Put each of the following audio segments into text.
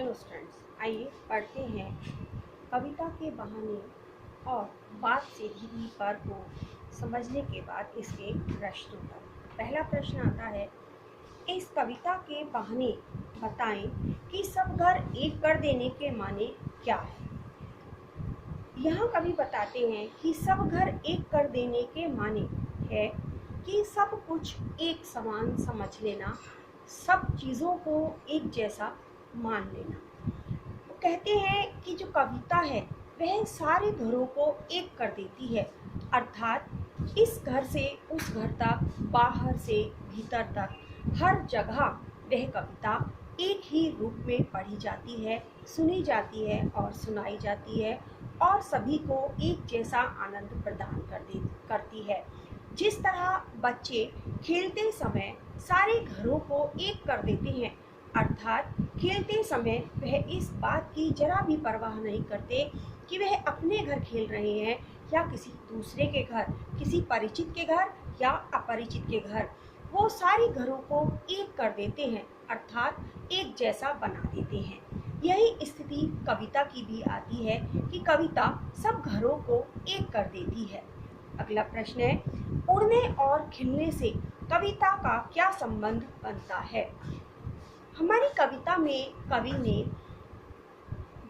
Hello students, आइए पढ़ते हैं कविता के बहाने और बात से घिरी पर को समझने के बाद इसके प्रश्नों पर। पहला प्रश्न आता है, इस कविता के बहाने बताएं कि सब घर एक कर देने के माने क्या है। यहाँ कवि बताते हैं कि सब घर एक कर देने के माने है कि सब कुछ एक समान समझ लेना, सब चीज़ों को एक जैसा मान लेना। वो कहते हैं कि जो कविता है वह सारे घरों को एक कर देती है, अर्थात इस घर से उस घर तक, बाहर से भीतर तक, हर जगह वह कविता एक ही रूप में पढ़ी जाती है, सुनी जाती है और सुनाई जाती है और सभी को एक जैसा आनंद प्रदान करती है। जिस तरह बच्चे खेलते समय सारे घरों को एक कर देते हैं, अर्थात खेलते समय वह इस बात की जरा भी परवाह नहीं करते कि वह अपने घर खेल रहे हैं या किसी दूसरे के घर, किसी परिचित के घर या अपरिचित के घर। वो सारे घरों को एक कर देते हैं, अर्थात एक जैसा बना देते हैं। यही स्थिति कविता की भी आती है कि कविता सब घरों को एक कर देती है। अगला प्रश्न है, उड़ने और खिलने से कविता का क्या संबंध बनता है। हमारी कविता में कवि ने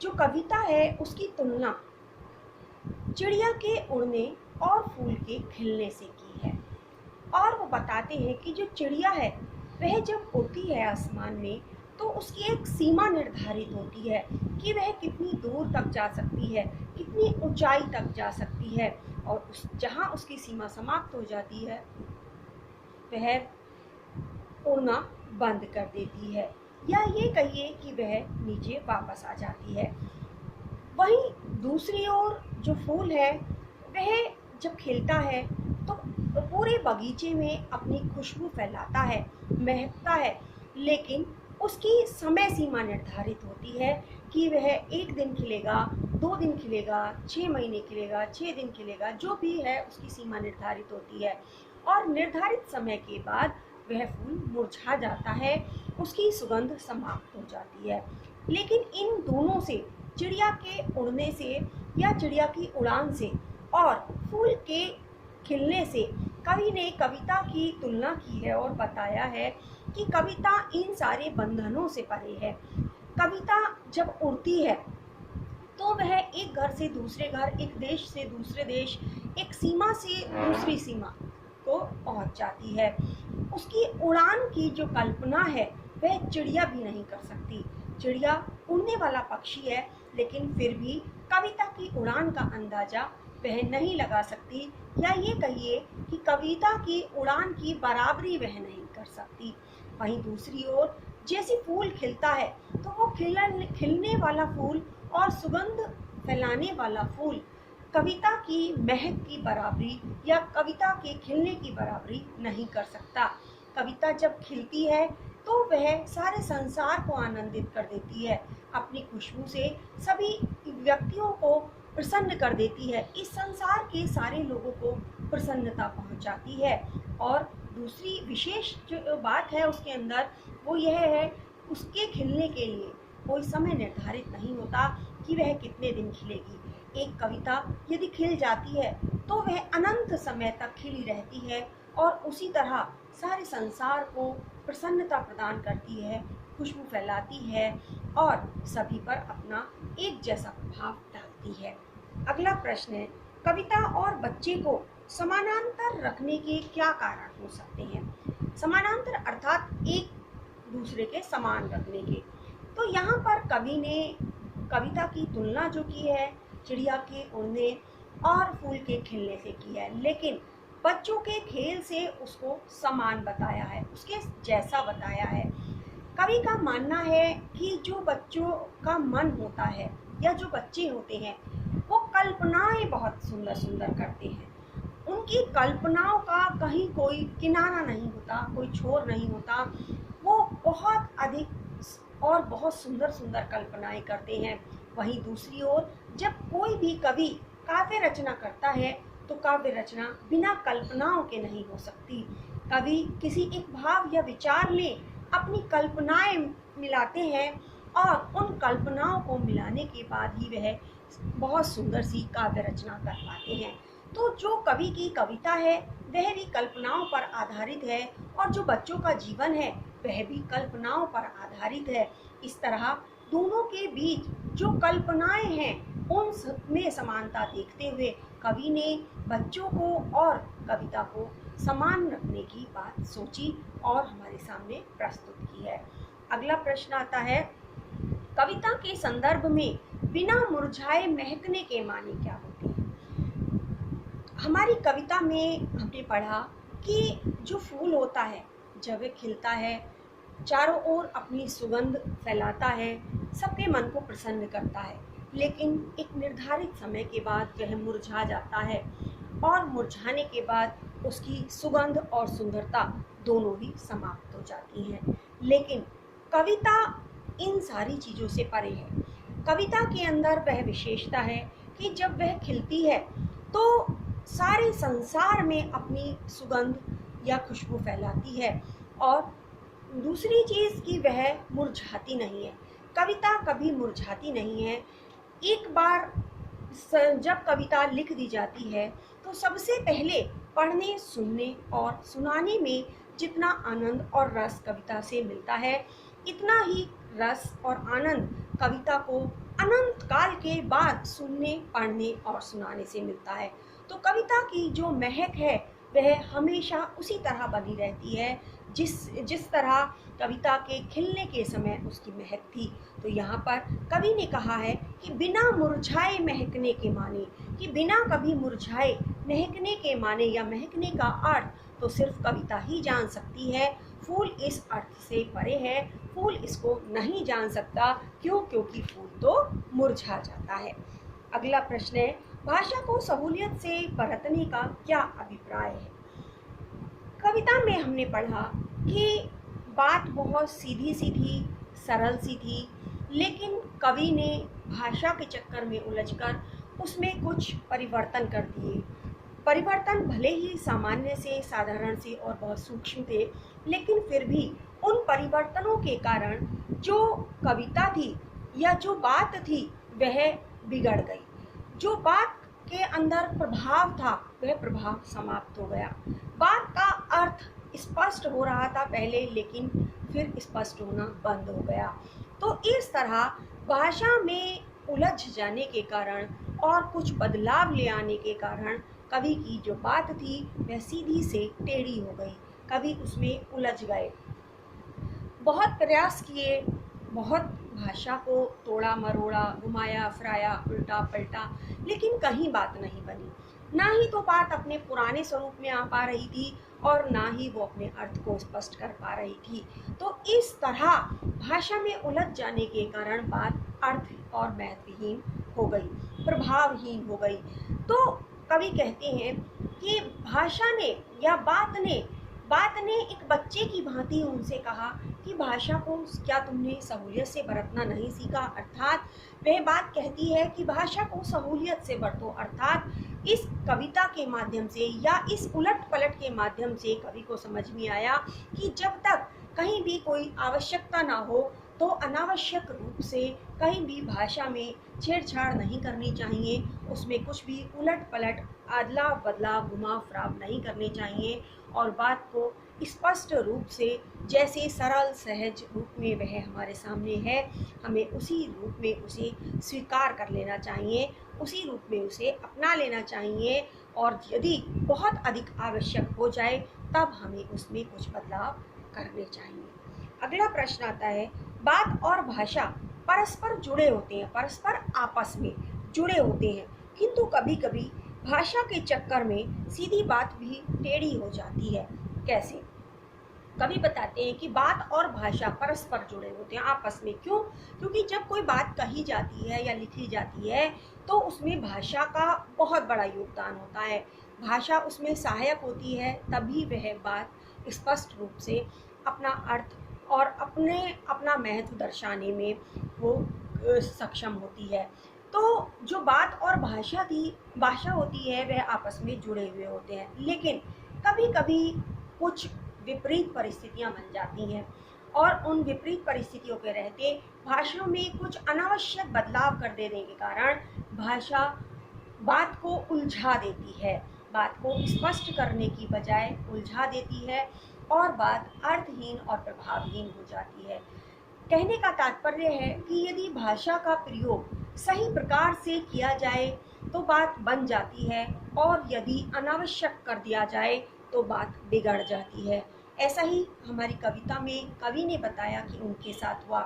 जो कविता है उसकी तुलना चिड़िया के उड़ने और फूल के खिलने से की है और वो बताते हैं कि जो चिड़िया है वह जब उड़ती है आसमान में तो उसकी एक सीमा निर्धारित होती है कि वह कितनी दूर तक जा सकती है, कितनी ऊंचाई तक जा सकती है, और जहाँ उसकी सीमा समाप्त हो जाती है वह उड़ना बंद कर देती है, या ये कहिए कि वह नीचे वापस आ जाती है। वहीं दूसरी ओर जो फूल है वह जब खिलता है तो पूरे बगीचे में अपनी खुशबू फैलाता है, महकता है, लेकिन उसकी समय सीमा निर्धारित होती है कि वह 1 दिन खिलेगा, 2 दिन खिलेगा, 6 महीने खिलेगा, 6 दिन खिलेगा, जो भी है उसकी सीमा निर्धारित होती है और निर्धारित समय के बाद वह फूल मुरझा जाता है, उसकी सुगंध समाप्त हो जाती है। लेकिन इन दोनों से, चिड़िया के उड़ने से या चिड़िया की उड़ान से और फूल के खिलने से, कवि ने कविता की तुलना की है और बताया है कि कविता इन सारे बंधनों से परे है। कविता जब उड़ती है तो वह एक घर से दूसरे घर, एक देश से दूसरे देश, एक सीमा से दूसरी सीमा को पहुंच जाती है। उसकी उड़ान की जो कल्पना है वह चिड़िया भी नहीं कर सकती। चिड़िया उड़ने वाला पक्षी है, लेकिन फिर भी कविता की उड़ान का अंदाजा वह नहीं लगा सकती, या ये कहिए कि कविता की उड़ान की बराबरी वह नहीं कर सकती। वहीं दूसरी ओर जैसे फूल खिलता है तो वो खिलने वाला फूल और सुगंध फैलाने वाला फूल कविता की महक की बराबरी या कविता के खिलने की बराबरी नहीं कर सकता। कविता जब खिलती है तो वह सारे संसार को आनंदित कर देती है, अपनी खुशबू से सभी व्यक्तियों को प्रसन्न कर देती है, इस संसार के सारे लोगों को प्रसन्नता पहुंचाती है। और दूसरी विशेष जो बात है उसके अंदर वो यह है, उसके खिलने के लिए कोई समय निर्धारित नहीं होता कि वह कितने दिन खिलेगी। एक कविता यदि खिल जाती है तो वह अनंत समय तक खिली रहती है और उसी तरह सारे संसार को प्रसन्नता प्रदान करती है, खुशबू फैलाती है और सभी पर अपना एक जैसा प्रभाव डालती है। अगला प्रश्न है, कविता और बच्चे को समानांतर रखने के क्या कारण हो सकते हैं। समानांतर अर्थात एक दूसरे के समान रखने के। तो यहाँ पर कवि ने कविता की तुलना जो की है चिड़िया के उड़ने और फूल के खिलने से की है, लेकिन बच्चों के खेल से उसको समान बताया है, उसके जैसा बताया है। कवि का मानना है कि जो बच्चों का मन होता है या जो बच्चे होते हैं वो कल्पनाएं बहुत सुंदर सुंदर करते हैं। उनकी कल्पनाओं का कहीं कोई किनारा नहीं होता, कोई छोर नहीं होता। वो बहुत अधिक और बहुत सुंदर सुंदर कल्पनाएं करते हैं। वहीं दूसरी ओर जब कोई भी कवि काव्य रचना करता है तो काव्य रचना बिना कल्पनाओं के नहीं हो सकती। कवि किसी एक भाव या विचार में अपनी कल्पनाएं मिलाते हैं और उन कल्पनाओं को मिलाने के बाद ही वह बहुत सुंदर सी काव्य रचना कर पाते हैं। तो जो कवि की कविता है वह भी कल्पनाओं पर आधारित है, और जो बच्चों का जीवन है वह भी कल्पनाओं पर आधारित है। इस तरह दोनों के बीच जो कल्पनाएं हैं उनमें समानता देखते हुए कवि ने बच्चों को और कविता को समान रखने की बात सोची और हमारे सामने प्रस्तुत की है। अगला प्रश्न आता है, कविता के संदर्भ में बिना मुरझाए महकने के माने क्या होते हैं? हमारी कविता में हमने पढ़ा कि जो फूल होता है जब वह खिलता है, चारों ओर अपनी सुगंध फैलाता है, सबके मन को प्रसन्न करता है, लेकिन एक निर्धारित समय के बाद वह मुरझा जाता है और मुरझाने के बाद उसकी सुगंध और सुंदरता दोनों ही समाप्त हो जाती हैं। लेकिन कविता इन सारी चीज़ों से परे है। कविता के अंदर वह विशेषता है कि जब वह खिलती है तो सारे संसार में अपनी सुगंध या खुशबू फैलाती है, और दूसरी चीज़ कि वह मुरझाती नहीं है। कविता कभी मुरझाती नहीं है। एक बार जब कविता लिख दी जाती है तो सबसे पहले पढ़ने, सुनने और सुनाने में जितना आनंद और रस कविता से मिलता है, इतना ही रस और आनंद कविता को अनंत काल के बाद सुनने, पढ़ने और सुनाने से मिलता है। तो कविता की जो महक है वह हमेशा उसी तरह बनी रहती है जिस तरह कविता के खिलने के समय उसकी महक थी। तो यहाँ पर कवि ने कहा है कि बिना मुरझाए महकने के माने, कि बिना कभी मुरझाए महकने के माने या महकने का अर्थ तो सिर्फ कविता ही जान सकती है। फूल इस अर्थ से परे है, फूल इसको नहीं जान सकता। क्यों? क्योंकि फूल तो मुरझा जाता है। अगला प्रश्न है, भाषा को सहूलियत से बरतने का क्या अभिप्राय है? कविता में हमने पढ़ा कि बात बहुत सीधी सी थी, सरल सी थी, लेकिन कवि ने भाषा के चक्कर में उलझकर उसमें कुछ परिवर्तन कर दिए। परिवर्तन भले ही सामान्य से, साधारण से और बहुत सूक्ष्म थे, लेकिन फिर भी उन परिवर्तनों के कारण जो कविता थी या जो बात थी वह बिगड़ गई। जो बात के अंदर प्रभाव था वह प्रभाव समाप्त हो गया। बात का अर्थ स्पष्ट हो रहा था पहले, लेकिन फिर स्पष्ट होना बंद हो गया। तो इस तरह भाषा में उलझ जाने के कारण और कुछ बदलाव ले आने के कारण कवि की जो बात थी वह सीधी से टेढ़ी हो गई। कवि उसमें उलझ गए, बहुत प्रयास किए, बहुत भाषा को तोड़ा मरोड़ा, घुमाया फिराया, उल्टा पलटा, लेकिन कहीं बात नहीं बनी। ना ही तो बात अपने पुराने स्वरूप में आ पा रही थी और ना ही वो अपने अर्थ को स्पष्ट कर पा रही थी। तो इस तरह भाषा में उलझ जाने के कारण बात अर्थ और महत्वहीन हो गई, प्रभावहीन हो गई। तो कवि कहते हैं कि भाषा ने या बात ने एक बच्चे की भांति उनसे कहा कि भाषा को क्या तुमने सहूलियत से बरतना नहीं सीखा? अर्थात वह बात कहती है कि भाषा को सहूलियत से बरतो। अर्थात इस कविता के माध्यम से या इस उलट पलट के माध्यम से कवि को समझ में आया कि जब तक कहीं भी कोई आवश्यकता ना हो तो अनावश्यक रूप से कहीं भी भाषा में छेड़छाड़ नहीं करनी चाहिए, उसमें कुछ भी उलट पलट, अदला बदला, घुमा फिराव नहीं करनी चाहिए, और बात को स्पष्ट रूप से जैसे सरल सहज रूप में वह हमारे सामने है, हमें उसी रूप में उसे स्वीकार कर लेना चाहिए, उसी रूप में उसे अपना लेना चाहिए, और यदि बहुत अधिक आवश्यक हो जाए तब हमें उसमें कुछ बदलाव करने चाहिए। अगला प्रश्न आता है, बात और भाषा परस्पर जुड़े होते हैं, परस्पर आपस में जुड़े होते हैं, किंतु कभी कभी भाषा के चक्कर में सीधी बात भी टेढ़ी हो जाती है। कैसे? कवि बताते हैं कि बात और भाषा परस्पर जुड़े होते हैं आपस में। क्यों? क्योंकि जब कोई बात कही जाती है या लिखी जाती है तो उसमें भाषा का बहुत बड़ा योगदान होता है। भाषा उसमें सहायक होती है, तभी वह बात स्पष्ट रूप से अपना अर्थ और अपना महत्व दर्शाने में वो सक्षम होती है। तो जो बात और भाषा होती है वह आपस में जुड़े हुए होते हैं, लेकिन कभी कभी कुछ विपरीत परिस्थितियां बन जाती हैं और उन विपरीत परिस्थितियों के रहते भाषा में कुछ अनावश्यक बदलाव कर देने के कारण भाषा बात को उलझा देती है, बात को स्पष्ट करने की बजाय उलझा देती है और बात अर्थहीन और प्रभावहीन हो जाती है। कहने का तात्पर्य है कि यदि भाषा का प्रयोग सही प्रकार से किया जाए तो बात बन जाती है और यदि अनावश्यक कर दिया जाए तो बात बिगड़ जाती है। ऐसा ही हमारी कविता में कवि ने बताया कि उनके साथ हुआ।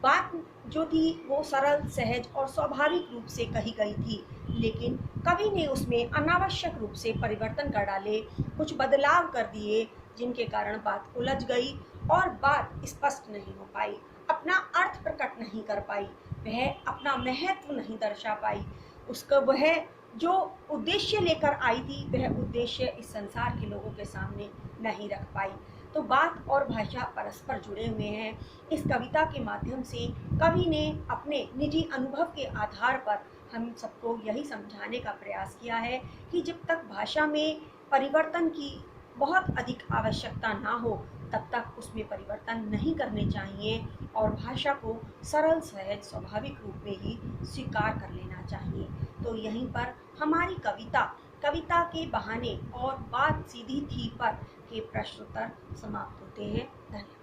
बात जो थी वो सरल, सहज और स्वाभाविक रूप से कही गई थी, लेकिन कवि ने उसमें अनावश्यक रूप से परिवर्तन कर डाले, कुछ बदलाव कर दिए, जिनके कारण बात उलझ गई और बात स्पष्ट नहीं हो पाई, अपना अर्थ प्रकट नहीं कर पाई, वह अपना महत्व नहीं दर्शा पाई, उसका वह जो उद्देश्य लेकर आई थी वह उद्देश्य इस संसार के लोगों के सामने नहीं रख पाई। तो बात और भाषा परस्पर जुड़े हुए हैं। इस कविता के माध्यम से कवि ने अपने निजी अनुभव के आधार पर हम सबको यही समझाने का प्रयास किया है कि जब तक भाषा में परिवर्तन की बहुत अधिक आवश्यकता ना हो तब तक उसमें परिवर्तन नहीं करने चाहिए और भाषा को सरल, सहज, स्वाभाविक रूप में ही स्वीकार कर लेना चाहिए। तो यहीं पर हमारी कविता के बहाने और बात सीधी थी पर के प्रश्नोत्तर समाप्त होते हैं। धन्यवाद।